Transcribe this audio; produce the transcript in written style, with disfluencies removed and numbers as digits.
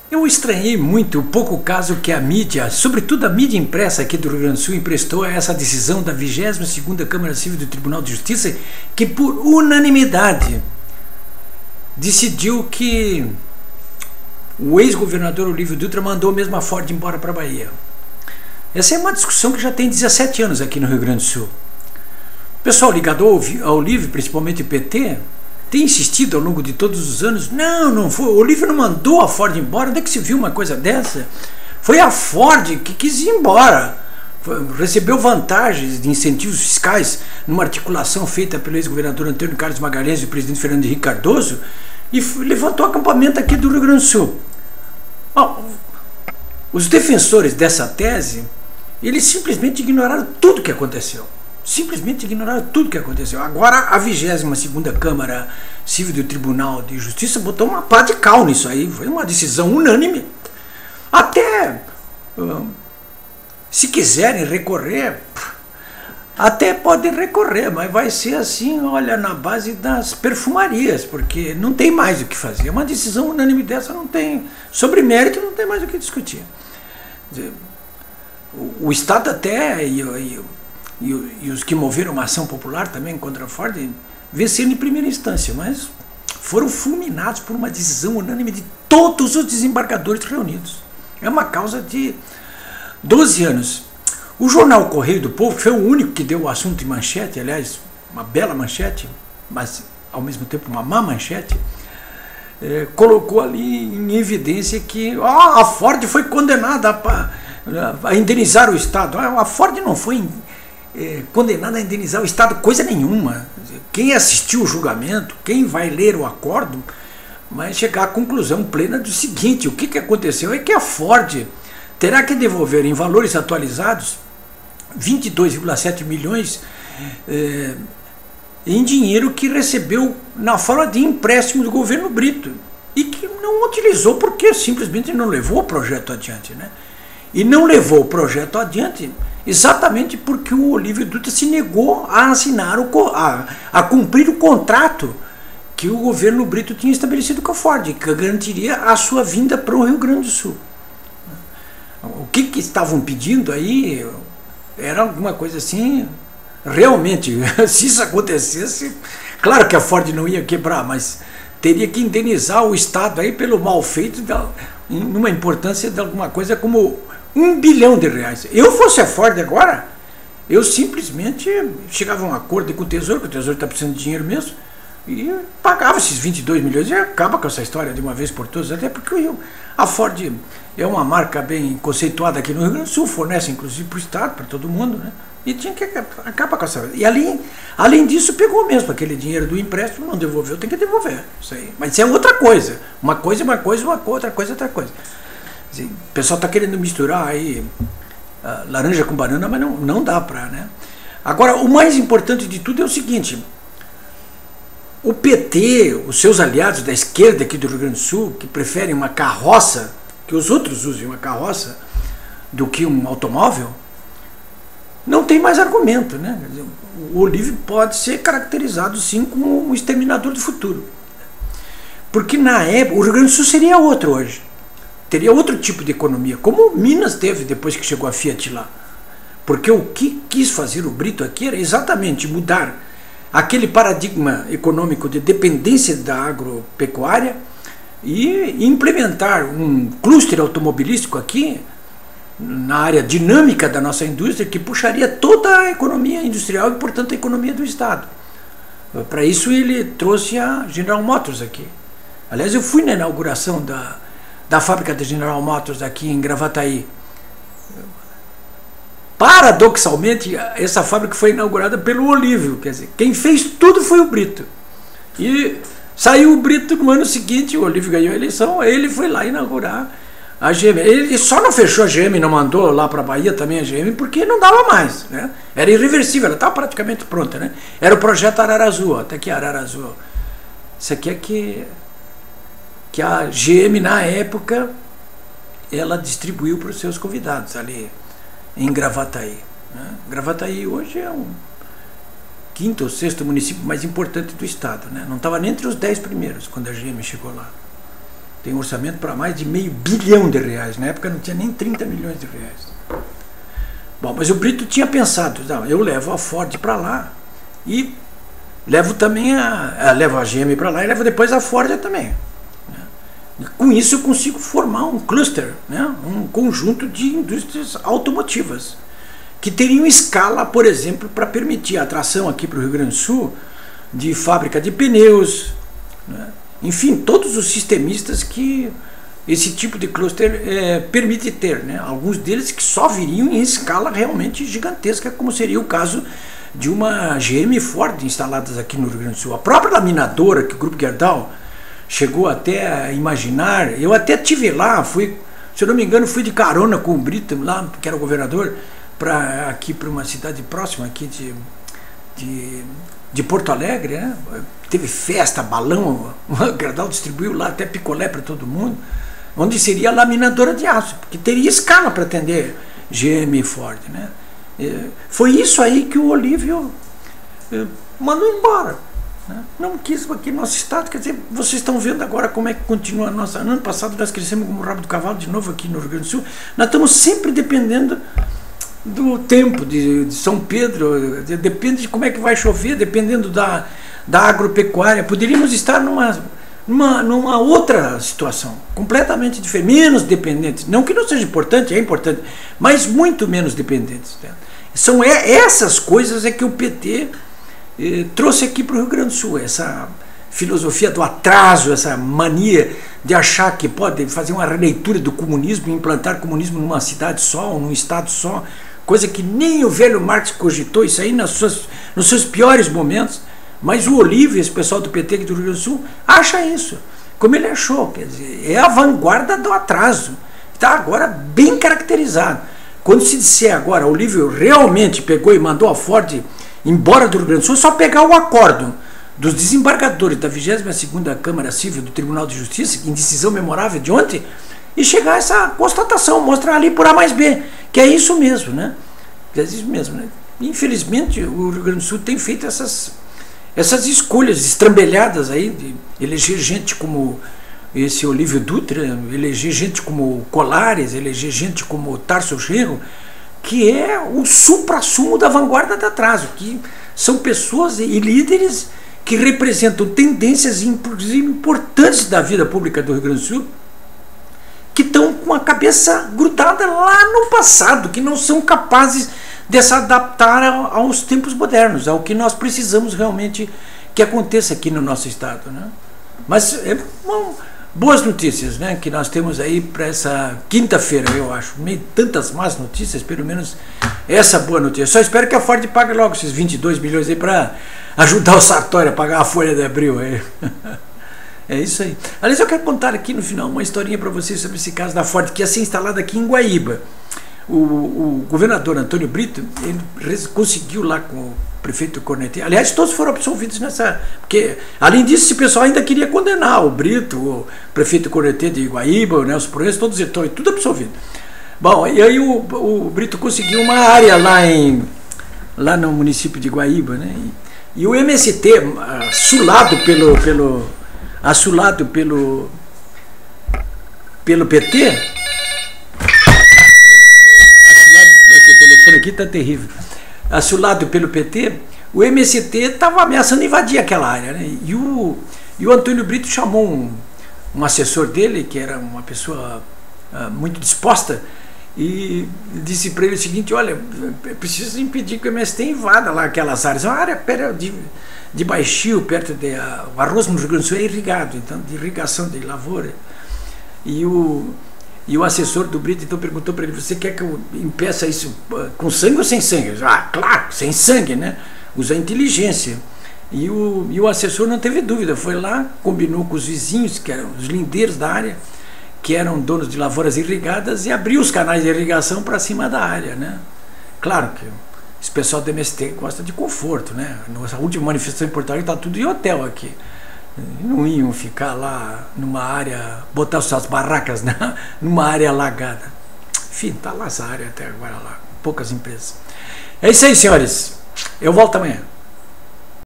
Eu estranhei muito o pouco caso que a mídia, sobretudo a mídia impressa aqui do Rio Grande do Sul, emprestou a essa decisão da 22ª Câmara Civil do Tribunal de Justiça, que por unanimidade decidiu que o ex-governador Olívio Dutra mandou mesmo a Ford embora para a Bahia. Essa é uma discussão que já tem 17 anos aqui no Rio Grande do Sul. O pessoal ligado ao Olívio, principalmente o PT, tem insistido ao longo de todos os anos, não foi, o Olívio não mandou a Ford embora, onde é que se viu uma coisa dessa? Foi a Ford que quis ir embora, recebeu vantagens de incentivos fiscais numa articulação feita pelo ex-governador Antônio Carlos Magalhães e o presidente Fernando Henrique Cardoso, e levantou acampamento aqui do Rio Grande do Sul. Os defensores dessa tese, eles simplesmente ignoraram tudo o que aconteceu. Simplesmente ignoraram tudo o que aconteceu. Agora a 22ª Câmara Civil do Tribunal de Justiça botou uma pá de cal nisso aí. Foi uma decisão unânime. Até, se quiserem recorrer, até podem recorrer, mas vai ser assim, olha, na base das perfumarias, porque não tem mais o que fazer. Uma decisão unânime dessa não tem, sobre mérito não tem mais o que discutir. O Estado até, e os que moveram uma ação popular também contra a Ford, venceram em primeira instância, mas foram fulminados por uma decisão unânime de todos os desembargadores reunidos. É uma causa de 12 anos. O jornal Correio do Povo, que foi o único que deu o assunto em manchete, aliás, uma bela manchete, mas ao mesmo tempo uma má manchete, colocou ali em evidência que a Ford foi condenada a indenizar o Estado. A Ford não foi condenada a indenizar o Estado coisa nenhuma. Quem assistiu o julgamento, quem vai ler o acordo, vai chegar à conclusão plena do seguinte: o que aconteceu é que a Ford terá que devolver em valores atualizados 22,7 milhões em dinheiro que recebeu na forma de empréstimo do governo Brito e que não utilizou porque simplesmente não levou o projeto adiante, né? E não levou o projeto adiante exatamente porque o Olívio Dutra se negou a assinar, a cumprir o contrato que o governo Brito tinha estabelecido com a Ford, que garantiria a sua vinda para o Rio Grande do Sul. O que estavam pedindo aí era alguma coisa assim, realmente, se isso acontecesse, claro que a Ford não ia quebrar, mas teria que indenizar o Estado aí pelo mal feito, numa importância de alguma coisa como R$1 bilhão. Eu fosse a Ford agora, eu simplesmente chegava a um acordo com o Tesouro, que o Tesouro está precisando de dinheiro mesmo, e pagava esses 22 milhões e acaba com essa história de uma vez por todas, até porque a Ford é uma marca bem conceituada aqui no Rio Grande do Sul, fornece inclusive para o Estado, para todo mundo, né? E tinha que acabar com essa... E além disso, pegou mesmo aquele dinheiro do empréstimo, não devolveu, tem que devolver, isso aí. Mas isso é outra coisa, uma coisa, outra coisa. O pessoal está querendo misturar aí laranja com banana, mas não dá para, né? Agora, o mais importante de tudo é o seguinte: o PT, os seus aliados da esquerda aqui do Rio Grande do Sul, que preferem uma carroça, que os outros usem uma carroça do que um automóvel, não tem mais argumento, né? O Olívio pode ser caracterizado sim como um exterminador do futuro. Porque na época, o Rio Grande do Sul seria outro hoje. Teria outro tipo de economia, como Minas teve depois que chegou a Fiat lá. Porque o que quis fazer o Brito aqui era exatamente mudar aquele paradigma econômico de dependência da agropecuária e implementar um cluster automobilístico aqui, na área dinâmica da nossa indústria, que puxaria toda a economia industrial e, portanto, a economia do Estado. Para isso ele trouxe a General Motors aqui. Aliás, eu fui na inauguração da fábrica da General Motors aqui em Gravataí. Paradoxalmente, essa fábrica foi inaugurada pelo Olívio, quer dizer, quem fez tudo foi o Brito. E saiu o Brito no ano seguinte, o Olívio ganhou a eleição, ele foi lá inaugurar a GM. Ele só não fechou a GM, não mandou lá para a Bahia também a GM, porque não dava mais, né? Era irreversível, ela estava praticamente pronta, né? Era o projeto Ararazua, até que Ararazua. Isso aqui é que a GM, na época, ela distribuiu para os seus convidados ali em Gravataí, né? Gravataí hoje é o 5º ou 6º município mais importante do estado, né? Não estava nem entre os 10 primeiros quando a GM chegou lá. tem orçamento para mais de R$500 bilhão. Na época não tinha nem 30 milhões de reais. Bom, mas o Brito tinha pensado, não, eu levo a Ford para lá e levo também levo a GM para lá e levo depois a Ford também. Com isso eu consigo formar um cluster, né? Um conjunto de indústrias automotivas que teriam escala, por exemplo, para permitir a atração aqui para o Rio Grande do Sul de fábrica de pneus, né? Enfim, todos os sistemistas que esse tipo de cluster permite ter, né? Alguns deles que só viriam em escala realmente gigantesca, como seria o caso de uma GM Ford instaladas aqui no Rio Grande do Sul. A própria laminadora que o Grupo Gerdau chegou até a imaginar, eu até tive lá, fui, se eu não me engano, fui de carona com o Brito lá, que era o governador, aqui para uma cidade próxima aqui de Porto Alegre, né? Teve festa, balão, o Gerdau distribuiu lá até picolé para todo mundo, onde seria a laminadora de aço, porque teria escala para atender GM e Ford, né? Foi isso aí que o Olívio mandou embora, né? Não quis aqui no nosso estado. Quer dizer, vocês estão vendo agora como é que continua a nossa. Ano passado nós crescemos como o rabo do cavalo de novo aqui no Rio Grande do Sul. Nós estamos sempre dependendo do tempo de São Pedro, depende de como é que vai chover, dependendo da agropecuária. Poderíamos estar numa outra situação, completamente diferente, menos dependentes. Não que não seja importante, é importante, mas muito menos dependentes, né? São essas coisas que o PT trouxe aqui para o Rio Grande do Sul, essa filosofia do atraso, essa mania de achar que pode fazer uma releitura do comunismo, implantar comunismo numa cidade só, ou num estado só, coisa que nem o velho Marx cogitou, isso aí nos seus piores momentos. Mas o Olívio, esse pessoal do PT aqui do Rio Grande do Sul, acha isso, como ele achou, quer dizer, é a vanguarda do atraso, está agora bem caracterizado. Quando se disser agora, o Olívio realmente pegou e mandou a Ford embora do Rio Grande do Sul, é só pegar o acórdão dos desembargadores da 22ª Câmara Civil do Tribunal de Justiça, em decisão memorável de ontem, e chegar a essa constatação, mostrar ali por A mais B, que é isso mesmo, né? É isso mesmo, né? Infelizmente, o Rio Grande do Sul tem feito essas escolhas estrambelhadas aí, de eleger gente como esse Olívio Dutra, eleger gente como Colares, eleger gente como Tarso Genro, que é o suprassumo da vanguarda do atraso, que são pessoas e líderes que representam tendências importantes da vida pública do Rio Grande do Sul, que estão com a cabeça grudada lá no passado, que não são capazes de se adaptar aos tempos modernos, ao que nós precisamos realmente que aconteça aqui no nosso estado, né? Mas boas notícias, né, que nós temos aí para essa quinta-feira, eu acho. Meio tantas más notícias, pelo menos essa boa notícia. Só espero que a Ford pague logo esses 22 milhões aí para ajudar o Sartori a pagar a folha de abril aí. É isso aí. Aliás, eu quero contar aqui no final uma historinha para vocês sobre esse caso da Ford, que ia ser instalada aqui em Guaíba. O governador Antônio Brito, ele conseguiu lá com o prefeito Cornetê, aliás, todos foram absolvidos nessa, porque além disso, esse pessoal ainda queria condenar o Brito, o prefeito Cornetê de Guaíba, o Nelson Proença, todos estão tudo absolvido. Bom, e aí o Brito conseguiu uma área lá no município de Guaíba, né? E o MST, assulado pelo PT, o telefone aqui está terrível. Assulado pelo PT, o MST estava ameaçando invadir aquela área, né? E o Antônio Brito chamou um assessor dele, que era uma pessoa muito disposta, e disse para ele o seguinte: olha, preciso impedir que o MST invada lá aquelas áreas. Uma área de baixio, perto de... O arroz no Rio Grande do Sul é irrigado, então, de irrigação de lavoura. E o assessor do Brito então perguntou para ele: você quer que eu impeça isso com sangue ou sem sangue? Ah, claro, sem sangue, né? Usa inteligência. E o assessor não teve dúvida, foi lá, combinou com os vizinhos, que eram os lindeiros da área, que eram donos de lavouras irrigadas, e abriu os canais de irrigação para cima da área, né? Claro que esse pessoal do MST gosta de conforto, né? Nossa última manifestação em Porto Alegre está tudo em hotel aqui. Não iam ficar lá numa área, botar suas barracas, né, numa área alagada. Enfim, está lá essa área até agora lá, poucas empresas. É isso aí, senhores. Eu volto amanhã.